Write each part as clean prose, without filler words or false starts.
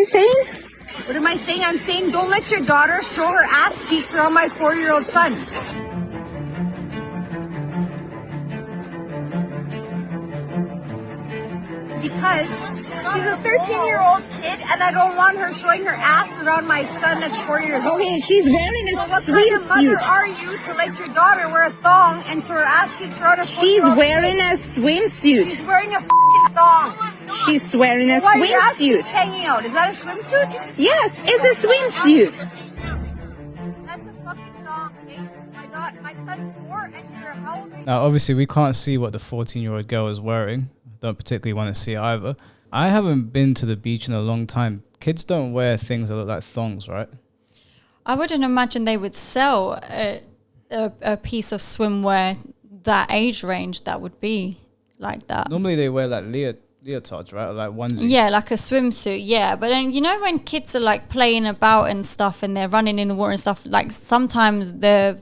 you saying? What am I saying? I'm saying don't let your daughter show her ass cheeks around my 4-year-old son. Because she's a 13-year-old kid and I don't want her showing her ass around my son that's 4 years old. Okay, she's wearing a So what kind of mother swimsuit. are you to let your daughter wear a thong and show her ass cheeks around a 4-year-old She's wearing kid? a swimsuit. She's wearing a f***ing thong. She's wearing a Why are your ass cheeks swimsuit. hanging out? Is that a swimsuit? Yes, it's a swimsuit. That's a fucking thong, okay? My son's 4 and you're how old are you? Now, obviously, we can't see what the 14-year-old girl is wearing. Don't particularly want to see it either. I haven't been to the beach in a long time. Kids don't wear things that look like thongs, right? I wouldn't imagine they would sell a piece of swimwear that age range that would be like that. Normally, they wear like leotards, right? Or like onesies. Yeah, like a swimsuit, yeah. But then, you know, when kids are like playing about and stuff and they're running in the water and stuff, like sometimes the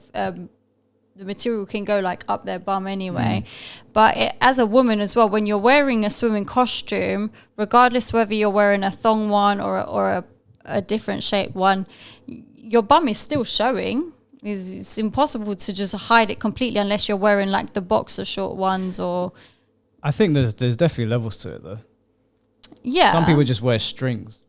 material can go like up their bum anyway. But as a woman as well, when you're wearing a swimming costume, regardless whether you're wearing a thong one or a different shaped one, your bum is still showing. It's impossible to just hide it completely unless you're wearing like the boxer short ones or... I think there's definitely levels to it, though. Yeah. Some people just wear strings.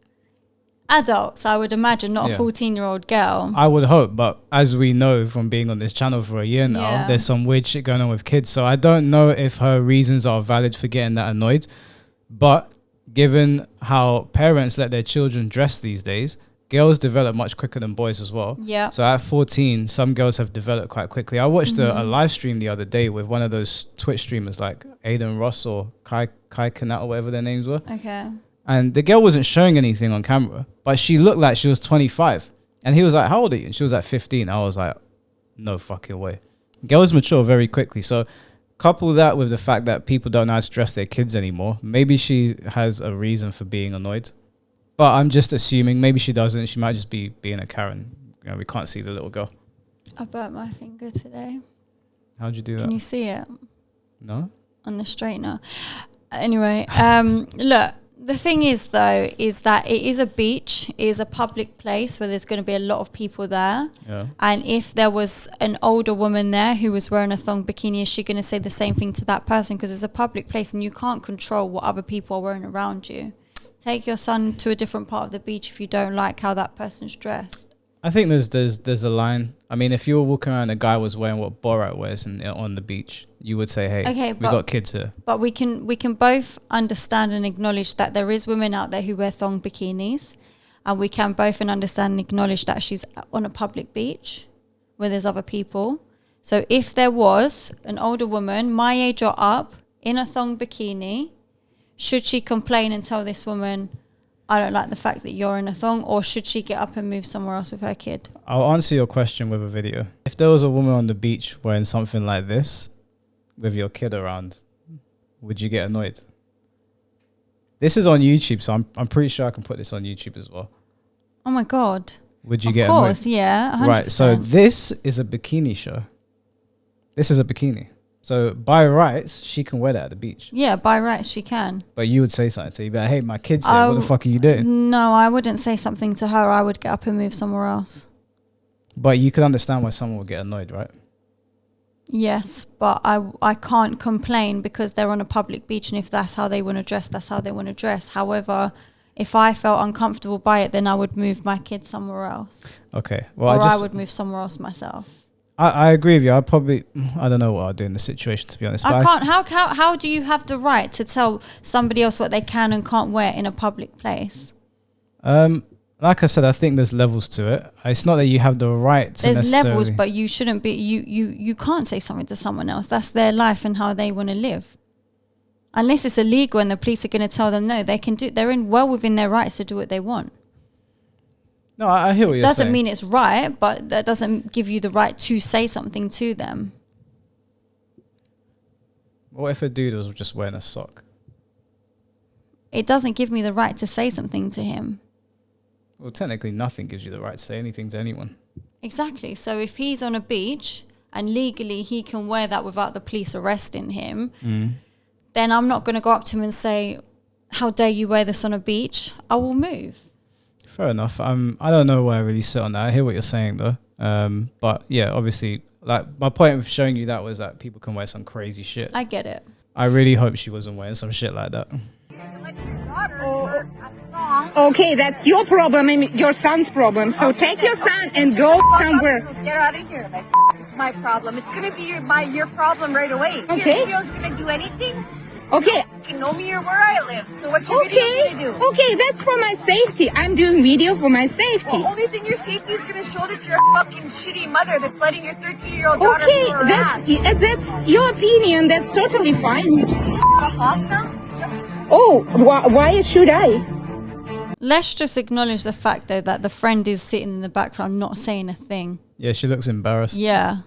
Adults, I would imagine, not Yeah. a 14-year-old girl. I would hope, but as we know from being on this channel for a year now, Yeah. there's some weird shit going on with kids. So I don't know if her reasons are valid for getting that annoyed. But given how parents let their children dress these days, girls develop much quicker than boys as well. Yeah. So at 14, some girls have developed quite quickly. I watched a live stream the other day with one of those Twitch streamers like Aiden Ross or Kai Kanat or whatever their names were. Okay. And the girl wasn't showing anything on camera, but she looked like she was 25. And he was like, how old are you? And she was like 15. I was like, no fucking way. Girls mature very quickly. So couple that with the fact that people don't know how to dress their kids anymore. Maybe she has a reason for being annoyed. But I'm just assuming maybe she doesn't. She might just be being a Karen. You know, we can't see the little girl. I burnt my finger today. How'd you do Can that? you see it No? on the straightener? Anyway, look, the thing is though, is that it is a beach, it is a public place where there's going to be a lot of people there. Yeah. And if there was an older woman there who was wearing a thong bikini, is she going to say the same thing to that person? Because it's a public place and you can't control what other people are wearing around you. Take your son to a different part of the beach if you don't like how that person's dressed. I think there's a line. I mean, if you were walking around and a guy was wearing what Borat wears on the beach, you would say, hey, Okay, we but- got kids here. But we can both understand and acknowledge that there is women out there who wear thong bikinis, and we can both understand and acknowledge that she's on a public beach where there's other people. So if there was an older woman, my age or up, in a thong bikini, should she complain and tell this woman, I don't like the fact that you're in a thong, or should she get up and move somewhere else with her kid? I'll answer your question with a video. If there was a woman on the beach wearing something like this with your kid around, would you get annoyed? This is on YouTube, so I'm pretty sure I can put this on YouTube as well. Oh my God. Would you Of get course, annoyed? yeah. 100%. Right, so this is a bikini show. This is a bikini. So by rights, she can wear that at the beach. Yeah, by rights she can. But you would say something to her. You'd be like, hey, my kid's here. What the fuck are you doing? No, I wouldn't say something to her. I would get up and move somewhere else. But you could understand why someone would get annoyed, right? Yes, but I can't complain because they're on a public beach, and if that's how they want to dress, that's how they want to dress. However, if I felt uncomfortable by it, then I would move my kid somewhere else. Okay. Well, Or I would move somewhere else myself. I agree with you. I don't know what I'd do in the situation, to be honest. I but can't. How do you have the right to tell somebody else what they can and can't wear in a public place? Like I said, I think there's levels to it. It's not that you have the right to There's levels, necessarily- but you shouldn't be. You can't say something to someone else. That's their life and how they want to live. Unless it's illegal and the police are going to tell them no, they can do. They're well within their rights to do what they want. No, I hear what It you're doesn't saying. mean it's right, but that doesn't give you the right to say something to them. What if a dude was just wearing a sock? It doesn't give me the right to say something to him. Well, technically, nothing gives you the right to say anything to anyone. Exactly. So if he's on a beach and legally he can wear that without the police arresting him, then I'm not going to go up to him and say, how dare you wear this on a beach? I will move. Fair enough. I don't know where I really sit on that. I hear what you're saying though. But yeah, obviously, like my point of showing you that was that people can wear some crazy shit. I get it. I really hope she wasn't wearing some shit like that. Like your daughter wear a thong. Okay, that's your problem and your son's problem. So take your son and go somewhere. Get out of here. Like, it's my problem. It's gonna be your problem right away. Okay. Your video's gonna do anything. Okay, You know me or where I live. So what's your video okay, gonna do? okay, that's for my safety. I'm doing video for my The safety. only thing your safety is gonna show that you're a fucking shitty mother that's letting your 13-year-old daughter Okay, show her ass. that's your opinion. That's totally fine. Fuck off now. Oh, why should I? Let's just acknowledge the fact though that the friend is sitting in the background not saying a thing. Yeah, she looks embarrassed. Yeah.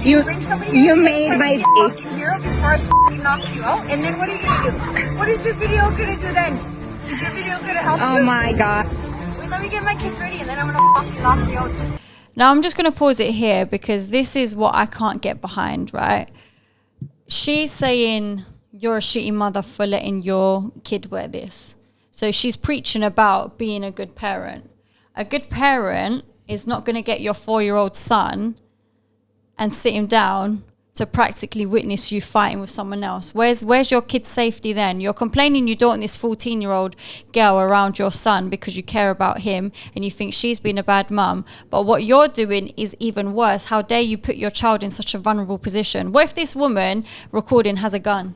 You Bring somebody you in made my day. day. Fucking hero before I fucking knock you out. And then what are you gonna do? What is your video gonna do then? Is your video gonna help Oh you? my god. Wait, let me get my kids ready and then I'm gonna fucking knock you out. Just Now I'm just going to pause it here because this is what I can't get behind, right? She's saying you're a shitty mother for letting your kid wear this. So she's preaching about being a good parent. A good parent is not going to get your 4-year-old son and sit him down to practically witness you fighting with someone else. Where's your kid's safety then? You're complaining you don't want this 14-year-old girl around your son because you care about him and you think she's been a bad mum. But what you're doing is even worse. How dare you put your child in such a vulnerable position? What if this woman recording has a gun?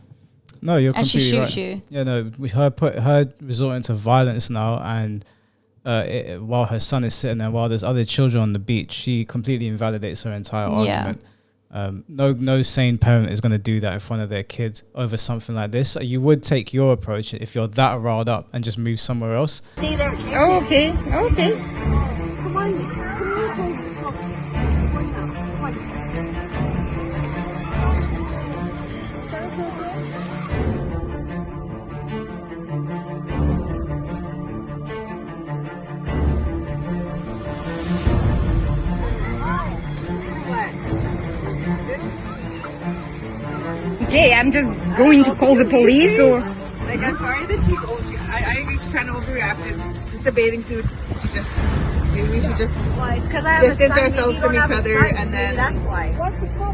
No, you're And she completely shoots right. you. Yeah, no, with her resorting to violence now, and while her son is sitting there, while there's other children on the beach, she completely invalidates her entire Yeah. argument. No sane parent is going to do that in front of their kids over something like this. You would take your approach if you're that riled up and just move somewhere else. stay there. Okay, okay. Come on. Okay, I'm just going to call the police or. Like, I'm sorry that I agree she kind of overreacted. Just a bathing suit. Maybe we should just Well, it's because I have a distance son. ourselves Maybe you from don't have each a other, son. and Maybe then that's why.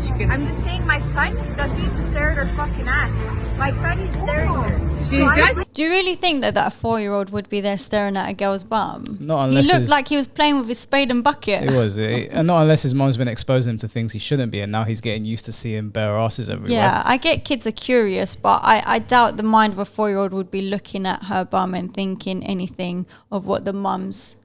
you can. I'm just saying my son doesn't need to stare at her fucking ass. My son is staring at her. She's So I just- Do you really think that 4-year-old would be there staring at a girl's bum? Not unless He looked his- like he was playing with his spade and bucket. It was, and not unless his mom's been exposing him to things he shouldn't be, and now he's getting used to seeing bare asses everywhere. Yeah, I get kids are curious, but I doubt the mind of a 4-year-old would be looking at her bum and thinking anything of what the mum's.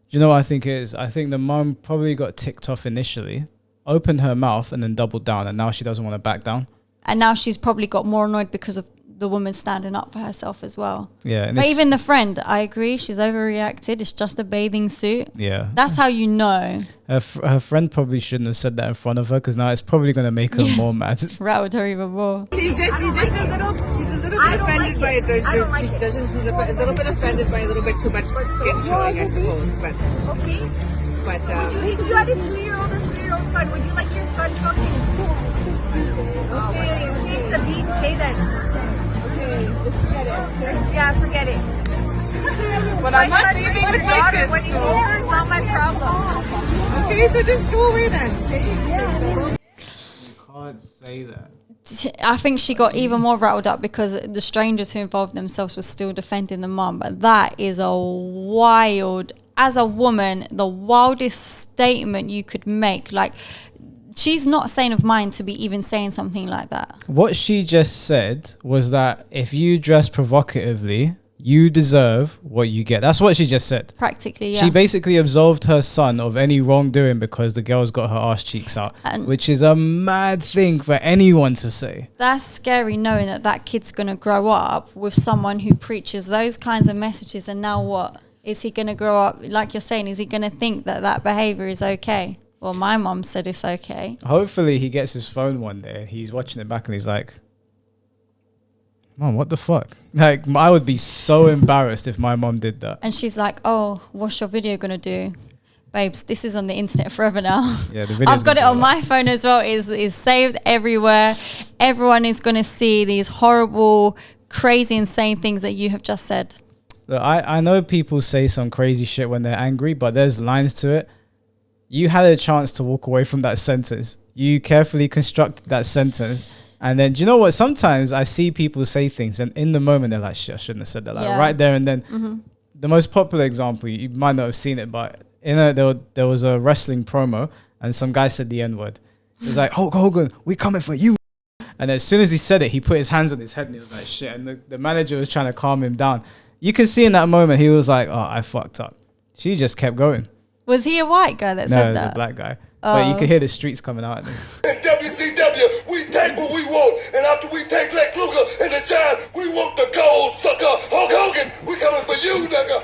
Do you know what I think it is? I think the mum probably got ticked off initially, opened her mouth, and then doubled down, and now she doesn't want to back down. And now she's probably got more annoyed because of the woman standing up for herself as well. Yeah, and But it's- even the friend, I agree, she's overreacted. It's just a bathing suit. yeah, That's how you know. her friend probably shouldn't have said that in front of her because now it's probably going to make her more mad. It's routed her even more. She's just a little I bit don't offended like by it. it. I don't like She it. doesn't. She's a little bit offended by a little bit too much skin showing, I suppose. But Okay. but If you had a 2-year-old or 3-year-old son, would you like your son fucking? Okay, it's a beach. Stay then. Yeah, forget it. But My I'm not son leaving with with his my daughter kids. when he's So. older. It's not my problem. Okay, so just go away then. Okay? Can't say that. I think she got even more rattled up because the strangers who involved themselves were still defending the mum. But that is a wild, as a woman, the wildest statement you could make. Like, she's not sane of mind to be even saying something like that. What she just said was that if you dress provocatively, you deserve what you get. That's what she just said. Practically, yeah. She basically absolved her son of any wrongdoing because the girl's got her ass cheeks out, And- which is a mad thing for anyone to say. That's scary knowing that that kid's going to grow up with someone who preaches those kinds of messages. And now what? Is he going to grow up, like you're saying, is he going to think that that behavior is okay? Well, my mom said it's okay. Hopefully he gets his phone one day and he's watching it back and he's like, Mom, what the fuck? Like, I would be so embarrassed if my mom did that. And she's like, oh, what's your video going to do? Babes, this is on the internet forever now. Yeah, the video's I've got it gonna on blow up. my phone as well. Is saved everywhere. Everyone is going to see these horrible, crazy, insane things that you have just said. Look, I know people say some crazy shit when they're angry, but there's lines to it. You had a chance to walk away from that sentence. You carefully constructed that sentence. And then, do you know what? Sometimes I see people say things and in the moment they're like, shit, I shouldn't have said that. Like Yeah. right there and then. The most popular example, you might not have seen it, but there was a wrestling promo and some guy said the N-word. He was like, Hulk Hogan, we coming for you. And as soon as he said it, he put his hands on his head and he was like, shit. And the manager was trying to calm him down. You can see in that moment, he was like, oh, I fucked up. She just kept going. Was he a white guy that No, said it was that? a black guy. But you could hear the streets coming out at him. In WCW, we take what we want, and after we take Lex Luger and the Giant, we want the gold, sucker. Hulk Hogan, we coming for you, nigga.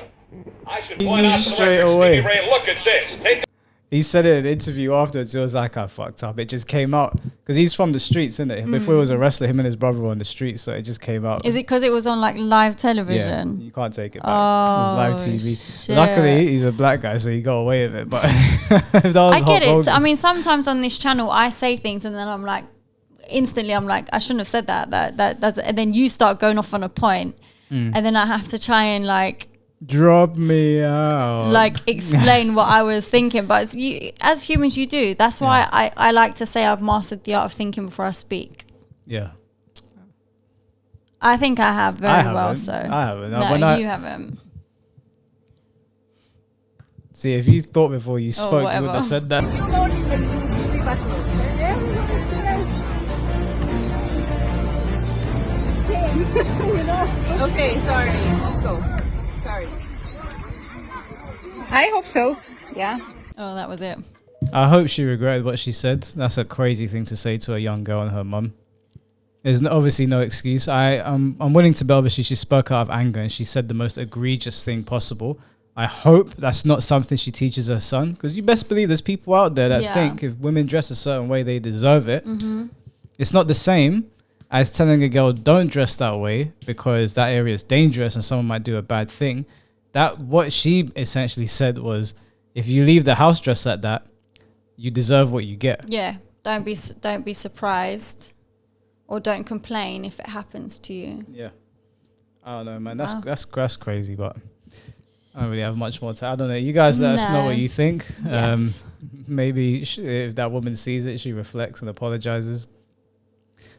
I should He point knew out to the straight record, away. Stevie Ray, look at this. Take He said it in an interview afterwards. It was like, I fucked up. It just came out. Because he's from the streets, isn't it? Before he was a wrestler, him and his brother were on the streets. So it just came out. Is it because it was on like live Yeah, television? you can't take it back. It was live Oh, TV. shit. Luckily, he's a black guy, so he got away with it. But if that was I get Hulk it. So, I Hogan- mean, sometimes on this channel, I say things and then I'm like, instantly, I'm like, I shouldn't have said that. That's, and then you start going off on a point, and then I have to try and drop me out. explain what I was thinking. But it's as humans, you do. That's why I like to say I've mastered the art of thinking before I speak. Yeah. I think I have very I well. haven't. So I haven't. No, When I- you haven't. See, if you thought before you spoke, you whatever. wouldn't have said that. Okay, sorry. Let's go. Sorry. I hope so. Yeah. Oh, that was it. I hope she regretted what she said. That's a crazy thing to say to a young girl and her mum. There's obviously no excuse. I'm willing to bet obviously she spoke out of anger and she said the most egregious thing possible. I hope that's not something she teaches her son, because you best believe there's people out there that Yeah. think if women dress a certain way, they deserve it. It's not the same as telling a girl don't dress that way because that area is dangerous and someone might do a bad thing. That what she essentially said was, if you leave the house dressed like that, you deserve what you get. Yeah. Don't be surprised, or don't complain if it happens to you. Yeah. I don't know, man. That's crazy, but I don't really have much more to. I don't know. You guys let us know No. what you think. Yes. Maybe if that woman sees it, she reflects and apologizes.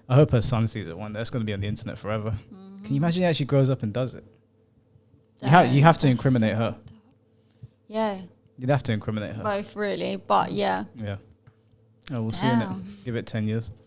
I hope her son sees it one day. It's going to be on the internet forever. Can you imagine he actually grows up and does it? You have to That's incriminate her. Yeah, You'd have to incriminate her. both really, but yeah. Yeah. Oh, we'll see in it. Damn. Give it 10 years.